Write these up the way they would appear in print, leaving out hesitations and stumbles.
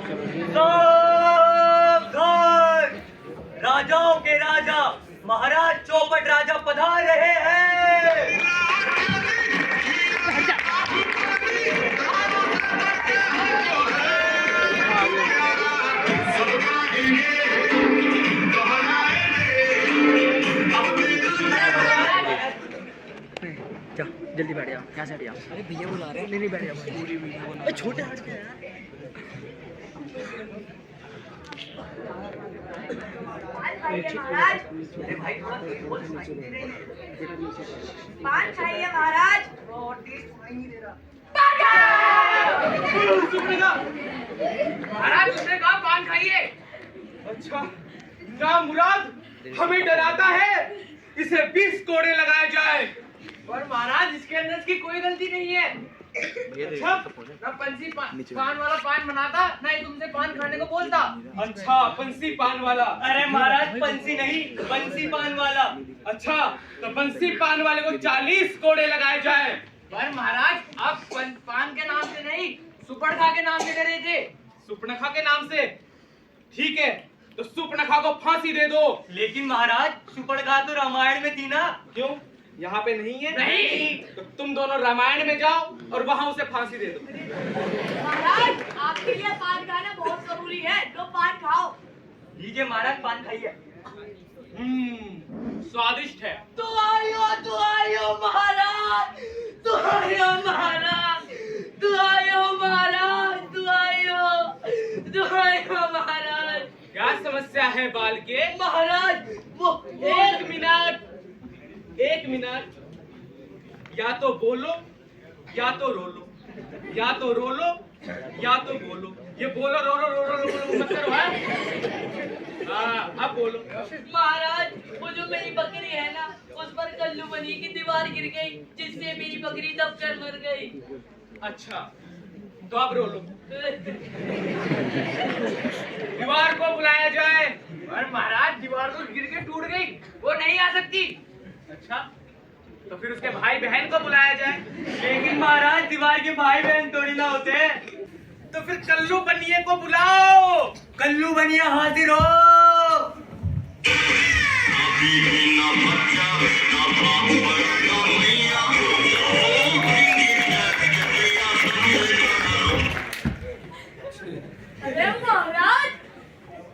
सावधान! राजाओं के राजा महाराज चौपट राजा पधार रहे हैं। जा जल्दी बैठ जाओ, यहाँ से हट जाओ। अरे भैया बुला रहे हैं। नहीं बैठ जाओ, पूरी वीडियो बना। छोटे हट के महाराज पान खाइए महाराज। महाराज उसने कहा पान खाइए। अच्छा क्या मुराद हमें डराता है, इसे 20 कोड़े लगाए जाए। पर महाराज इसके अंदर की कोई गलती नहीं है। अच्छा ना पंसी पान वाला पान बनाता, ना ही तुमसे पान खाने को बोलता। अच्छा पंसी पान वाला। अरे महाराज पंसी नहीं, बंसी पान वाला। अच्छा तो बंसी पान वाले को 40 कोड़े लगाए जाए। पर महाराज आप पान के नाम से नहीं, सुपर्णखा के नाम से करे थे। सुपर्णखा के नाम से? ठीक है तो सुपर्णखा को फांसी दे दो। लेकिन महाराज सुपर्णखा तो रामायण में थी ना। क्यों यहाँ पे नहीं है? नहीं। तो तुम दोनों रामायण में जाओ और वहाँ उसे फांसी दे दो। महाराज आपके लिए पान खाना बहुत जरूरी है, लो पान खाओ। लीजिए महाराज पान खाइए। स्वादिष्ट है। तू आयो महाराज, तू आयो महाराज, तू आयो महाराज, तू आयो महाराज। क्या समस्या है बाल के? महाराज वो एक मिनट या तो बोलो या तो रो लो, या तो रो लो या तो बोलो। ये बोलो रो रो मत करो। अब बोलो। महाराज वो जो मेरी बकरी है ना, उस पर कल्लू बनी की दीवार गिर गई, जिससे मेरी बकरी दबकर मर गई। अच्छा तो अब रो लो। दीवार को बुलाया जाए। और महाराज दीवार तो गिर के टूट गई, वो नहीं आ सकती। अच्छा तो फिर उसके भाई बहन को बुलाया जाए। लेकिन महाराज दीवार के भाई बहन थोड़ी ना होते। तो फिर कल्लू बनिए को बुलाओ। कल्लू बनिया हाजिर हो। अरे महाराज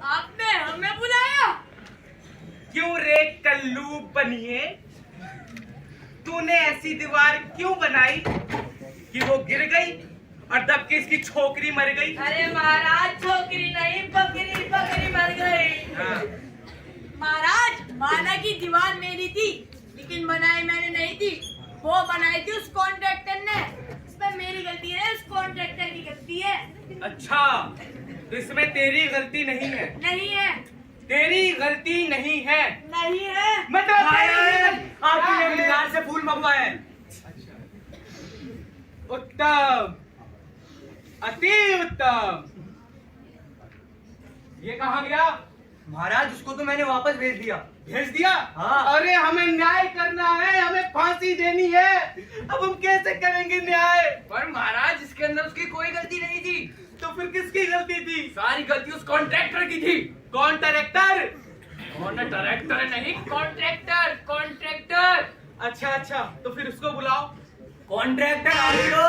आपने हमें बुलाया? क्यों रे कल्लू बनिए, तूने ऐसी दीवार क्यों बनाई कि वो गिर गई और दबके इसकी छोकरी मर गई? अरे महाराज छोकरी नहीं, बकरी मर गई। हाँ। महाराज माना की दीवार मेरी थी, लेकिन बनाई मैंने नहीं थी, वो बनाई थी उस कॉन्ट्रैक्टर ने। इसमें मेरी गलती है, उस कॉन्ट्रैक्टर की गलती है। अच्छा तो इसमें तेरी गलती नहीं है? नहीं है। तेरी गलती नहीं है? नहीं है। मतलब आपने मीनार से फूल मंगवाए। उत्तम, अति उत्तम। ये कहाँ गया? महाराज उसको तो मैंने वापस भेज दिया। भेज दिया? हाँ। अरे हमें न्याय करना है, हमें फांसी देनी है। अब हम कैसे करेंगे न्याय? पर महाराज इसके अंदर उसकी कोई गलती नहीं थी। तो फिर किसकी गलती थी? सारी गलती उस कॉन्ट्रैक्टर की थी। कौन डायरेक्टर? कौन डायरेक्टर नहीं, कॉन्ट्रैक्टर। अच्छा तो फिर उसको बुलाओ। कॉन्ट्रैक्टर हाजिर हो।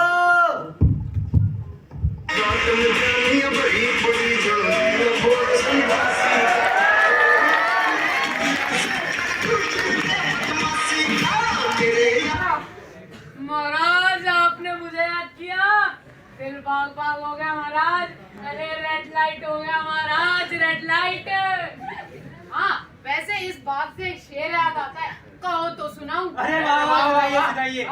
महाराज आपने मुझे याद किया, फिर भाग हो गया महाराज। अरे रेड लाइट हो गया महाराज, रेड लाइट। हाँ वैसे इस बात से शेर याद आता है, कहो तो सुनाऊं? अरे वाह सुनाइए।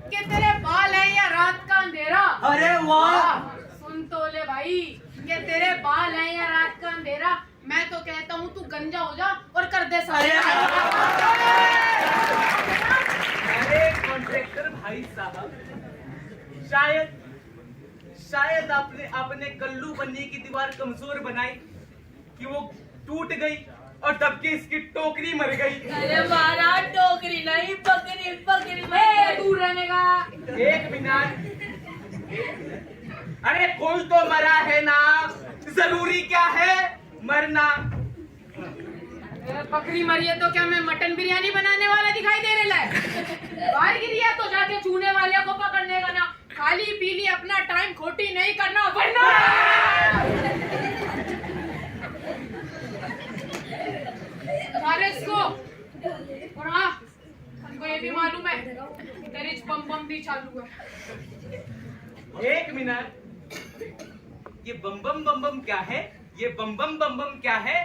कि तेरे बाल है या रात का अंधेरा। अरे वाह। सुन तो ले भाई, कि तेरे बाल है या रात का अंधेरा, मैं तो कहता हूँ तू गंजा हो जा और कर दे सारे। अरे कॉन्ट्रैक्टर भाई साहब, शायद आपने अपने कल्लू बन्नी की दीवार कमजोर बनाई कि वो टूट गई और दबके इसकी टोकरी मर गई। अरे महाराज टोकरी नहीं, बकरी दूर रहने का। एक मिनट, अरे कोई तो मरा है ना। जरूरी क्या है मरना? बकरी मरी है तो क्या मैं मटन बिरयानी बनाने वाला दिखाई दे रहा है? बाहर गिरी है तो जाके छूने वाले को पकड़ने का ना, खाली पीली अपना टाइम खोटी नहीं करना वरना। सारे इसको और हाँ, हमको ये भी मालूम है तेरी बम बम भी चालू है। एक मिनट, ये बम बम क्या है? ये बम बम क्या है?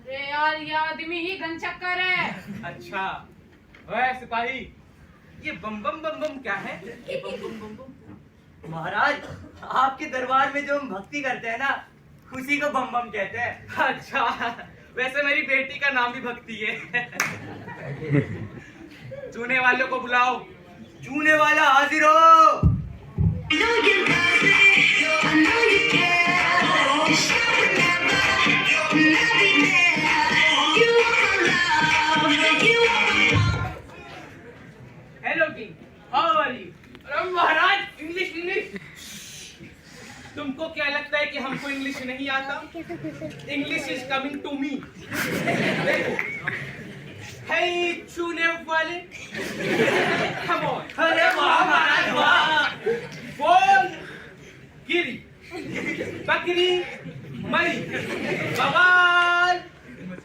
अरे यार ये आदमी ही गन चक्कर है। अच्छा, ओए सिपाही, ये बम बम क्या है? ये बम महाराज, आपके दरबार में जो हम भक्ति करते हैं ना, उसी को बम बम कहते हैं। अच्छा, वैसे मेरी बेटी का नाम भी भक्ति है। चूने वालों को बुलाओ। चूने वाला हाजिर हो। Hello king, how are you? अरे महाराज, इंग्लिश। तुमको क्या लगता है कि हमको इंग्लिश नहीं आता? English is coming to me. हे चूने वाले, कम ऑन। अरे वाह महाराज वाह। बोल गिरी, बकरी मरी,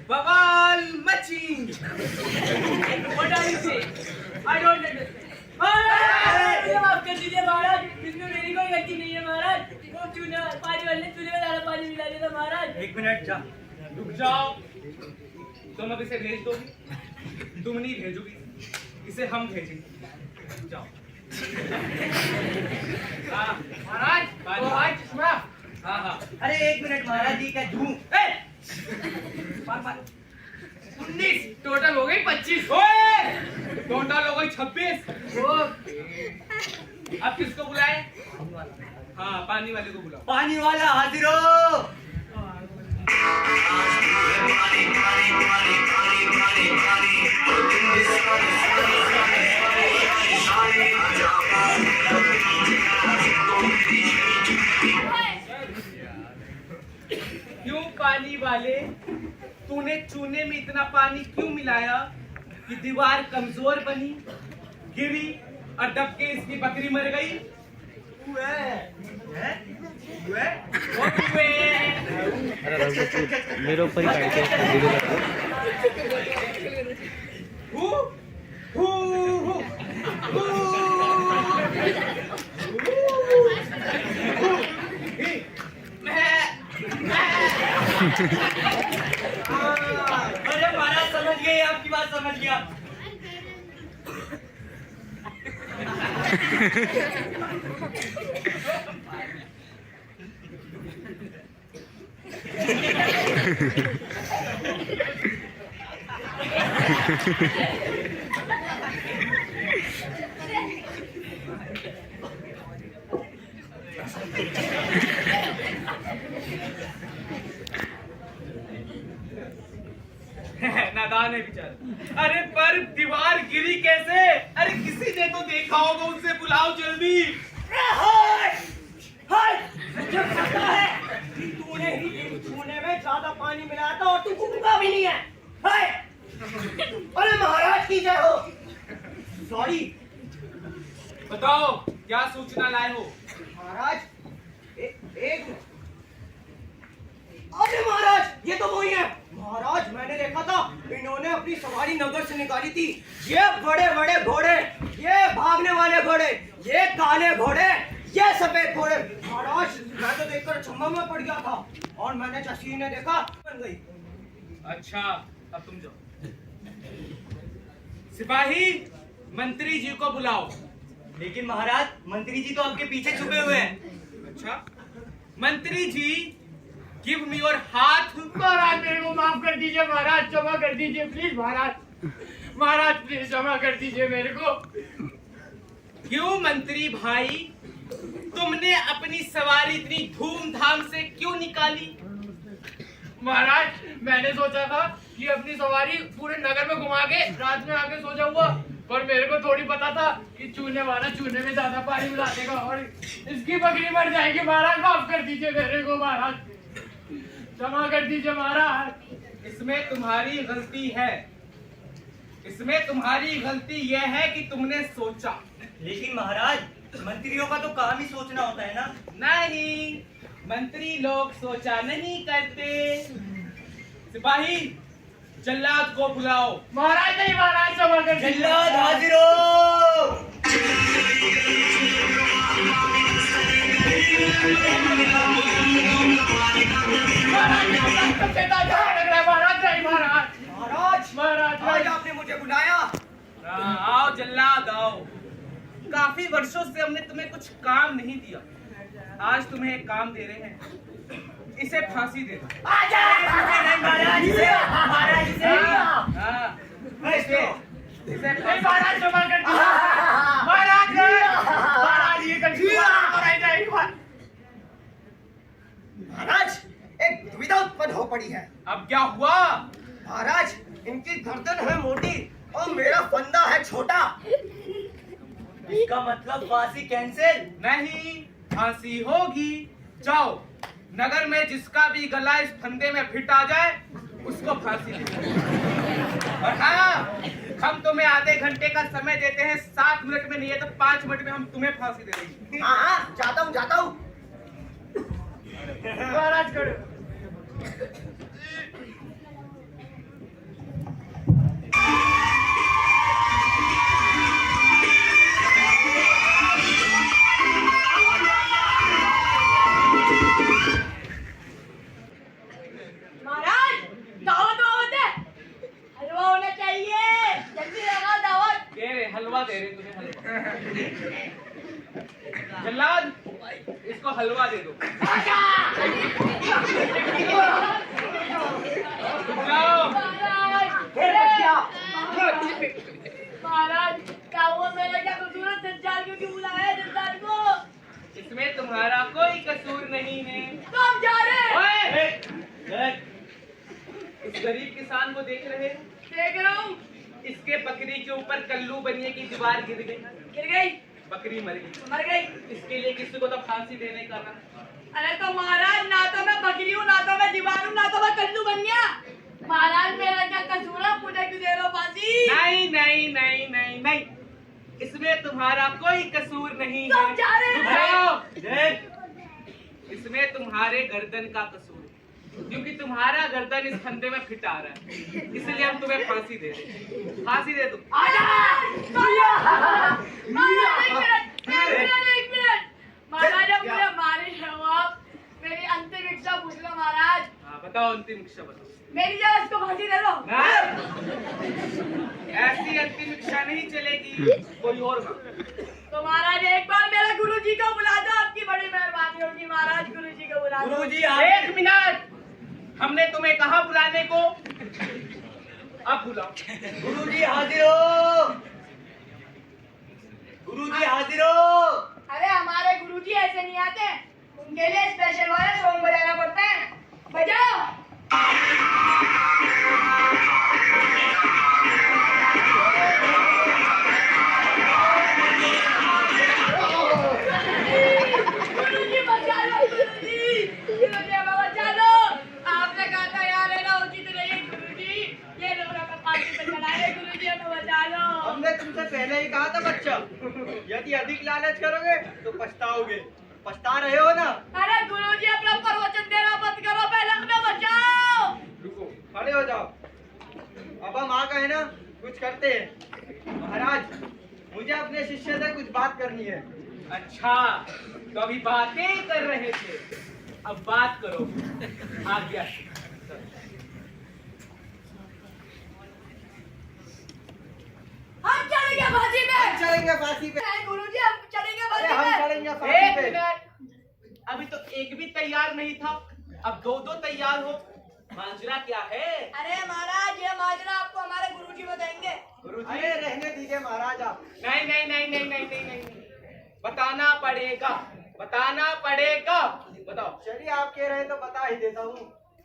बवाल मची। What are you saying? I don't understand. माफ कर दीजिए महाराज, इसमें मेरी कोई गलती नहीं है महाराज। वो चूने पानी वाले ने चूने में ज्यादा पानी मिला दिया था महाराज। एक मिनट जा। रुक जाओ। तुम अब इसे भेज दोगी? तुम नहीं भेजोगी, इसे हम भेजेंगे। जाओ। हाँ महाराज, चश्मा। हाँ। अरे एक मिनट महाराज जी का धूम। 19 टोटल हो गई 25। टोटल हो गई 26। अब किसको बुलाए? हाँ, पानी वाले को बुलाओ। पानी वाला हाजिर हो। क्यों पानी वाले, तूने चूने में इतना पानी क्यों मिलाया कि दीवार कमजोर बनी, गिरी और दबके इसकी बकरी मर गई? मेरे ऊपर ही अरे महाराज समझ गए, आपकी बात समझ गया। नादान है बेचारा। अरे पर दीवार गिरी कैसे? अरे किसी ने तो देखा होगा, उनसे बुलाओ जल्दी। तूने ही छूने में ज्यादा पानी मिलाया था और तू कुकूका भी नहीं है। अरे महाराज की जय हो। सॉरी। बताओ क्या सूचना लाए हो? महाराज एक अरे महाराज, ये तो वही है। महाराज मैंने देखा था, इन्होंने अपनी सवारी नगर से निकाली थी। ये बड़े बड़े घोड़े, ये भागने वाले घोड़े, ये काले घोड़े, ये सफेद घोड़े। महाराज मैं तो देखकर अचंभा में पड़ गया था और मैंने जैसे ने देखा बन गई। अच्छा, अब तुम जाओ। सिपाही, मंत्री जी को बुलाओ। लेकिन महाराज मंत्री जी तो आपके पीछे छुपे हुए हैं। अच्छा, मंत्री जी गिव मी योर हाथ। महाराज मेरे को माफ कर दीजिए महाराज, क्षमा कर दीजिए प्लीज महाराज प्लीज क्षमा कर दीजिए मेरे को। क्यों मंत्री भाई, तुमने अपनी सवारी इतनी धूमधाम से क्यों निकाली? महाराज मैंने सोचा था कि अपनी सवारी पूरे नगर में घुमा के रात में आके सो जाऊंगा, पर मेरे को थोड़ी पता था कि चूने वाला चूने में ज्यादा पानी मिला देगा और इसकी बकरी मर जाएगी। महाराज माफ कर दीजिए मेरे को, महाराज क्षमा कर दीजिए महाराज। इसमें तुम्हारी गलती है, इसमें तुम्हारी गलती यह है कि तुमने सोचा। लेकिन महाराज, मंत्रियों का तो काम ही सोचना होता है ना। नहीं, मंत्री लोग सोचा नहीं करते। सिपाही, जल्लाद को बुलाओ। महाराज नहीं, महाराज क्षमा कर दीजिए। जल्लाद हाजिर हो। महाराज नहीं, महाराज महाराज, महाराज आज आपने मुझे बुलाया। आओ जल्लाद आओ। काफी वर्षों से हमने तुम्हें कुछ काम नहीं दिया, आज तुम्हें एक काम दे रहे हैं। इसे फांसी दे दो। महाराज इसे नहीं, महाराज क्षमा कर दीजिए। महाराज महाराज ये गलती कराई जाएगी। महाराज, एक दुविधा उत्पन्न हो पड़ी है। अब क्या हुआ? महाराज, इनकी गर्दन है मोटी और मेरा फंदा है छोटा। इसका मतलब फांसी कैंसिल। नहीं, फांसी होगी। जाओ, नगर में जिसका भी गला इस फंदे में फिट आ जाए उसको फांसी दे। और हाँ, हम तुम्हें आधे घंटे का समय देते हैं। 7 मिनट में नहीं है तो 5 मिनट में हम तुम्हें फांसी दे देंगे। हाँ, जाता हूँ जाता हूँ। महाराज करो। महाराज, दावत वावत है, हलवा होना चाहिए, जल्दी लगा दावत। दे रहे हलवा, दे रहे तुम्हें हलवा। जल्लाद, इसको हलवा दे दो। जाओ। महाराज, क्या हुआ? मेरा क्या कसूर है? जज्जाल क्यों बुलाया जज्जाल को? इसमें तुम्हारा कोई कसूर नहीं है। तो हम जा रहे हैं। ओए! इस गरीब किसान को देख रहे हो? देख रहा हूँ। इसके बकरी के ऊपर कल्लू बनिए की दीवार गिर गई, गिर गई, बकरी मर गई। मर गई। इसके लिए किसी को तो फांसी देने का ना। अरे तो महाराज, ना तो मैं बकरी हूँ, ना तो मैं दीवार हूँ, ना तो मैं कल्लू बन गया। महाराज, मेरा क्या कसूर है? मुझे क्यों दे रहे हो फांसी? नहीं नहीं नहीं नहीं नहीं, इसमें तुम्हारा कोई कसूर नहीं तो हम है। जा रहे हैं। जाओ। इसमें तुम्हारे गर्दन का कसूर है, क्योंकि तुम्हारा गर्दन इस फंदे में फिट आ रहा है, इसलिए हम तुम्हें फांसी दे रहे। फांसी दे दो। आजा! महाराज, एक मिनट। महाराज, अब मुझे मारे हो आप। मेरी अंतिम इच्छा पूछ लो महाराज। हाँ, बताओ अंतिम इच्छा बताओ। मेरी जगह इसको फांसी दे दो। ऐसी अंतिम इच्छा नहीं चलेगी, कोई और मांग। तो महाराज, एक बार मेरे गुरुजी को बुला दो, आपकी बड़ी मेहरबानी होगी। महाराज, गुरुजी को बुला दो। गुरुजी, 1 मिनट, हमने तुम्हें कहा बुलाने को, अब बुलाओ। गुरुजी हाजिर हो। गुरुजी हाजिर हो। अरे हमारे गुरुजी ऐसे नहीं आते, उनके लिए स्पेशल वाला सॉन्ग बजाना पड़ता है। बजाओ। गुरुजी बचा लो, गुरुजी, गुरुजी हमें बचा लो। आपने कहा था यार रहना उचित नहीं है गुरुजी, ये लोग हमें फांसी पे चलाए। गुरुजी हमें बचा लो। हमने तुमसे पहले ही कहा था बच्चा, यदि अधिक लालच करोगे तो पछताओगे। पछता रहे हो ना। अरे गुरुजी, अपना प्रवचन देना बंद करो, पहले हमें बचाओ। रुको, खड़े हो जाओ। अब हम आ गए ना, कुछ करते हैं। महाराज, मुझे अपने शिष्य से कुछ बात करनी है। अच्छा, तो अभी बातें कर रहे थे, अब बात करो। आज्ञा। हम चलेंगे फांसी पे। चलेंगे फांसी पे। गुरुजी, हम चलेंगे अरे फांसी हम पे। चलेंगे 1 फांसी पे। मिनट, अभी तो एक भी तैयार नहीं था, अब 2-2 तैयार हो। माजरा क्या है? अरे महाराज, ये माजरा आपको हमारे गुरुजी बताएंगे। गुरुजी, अरे रहने दीजिए महाराज आप। नहीं नहीं नहीं नहीं नहीं नहीं नहीं, बताना पड़ेगा, बताना पड़ेगा। बताओ। चलिए, आप कह रहे हैं तो बता ही देता हूँ।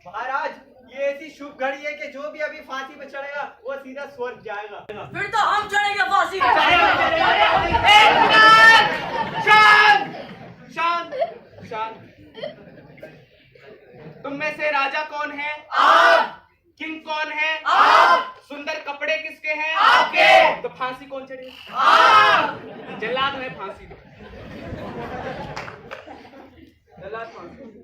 महाराज ये ऐसी शुभ घड़ी है कि जो भी अभी फांसी पे चढ़ेगा वो सीधा स्वर्ग जाएगा। फिर तो हम चढ़ेंगे फांसी पे। शांत शांत शांत। तुम में से राजा कौन है? आप। किंग कौन है? आप। सुंदर कपड़े किसके हैं? आपके। तो फांसी कौन चढ़ेगा? आप। जल्लाद में फांसी दो। जल्लाद फांसी।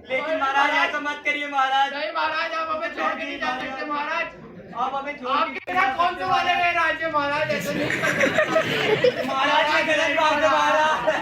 लेकिन महाराज ऐसा मत करिए महाराज। नहीं महाराज, आप हमें छोड़ के नहीं जा सकते महाराज। आप हमें छोड़ आपके साथ कौन से वाले गए राज्य महाराज? ऐसे नहीं कर सकते। महाराज ने गलत बात है महाराज।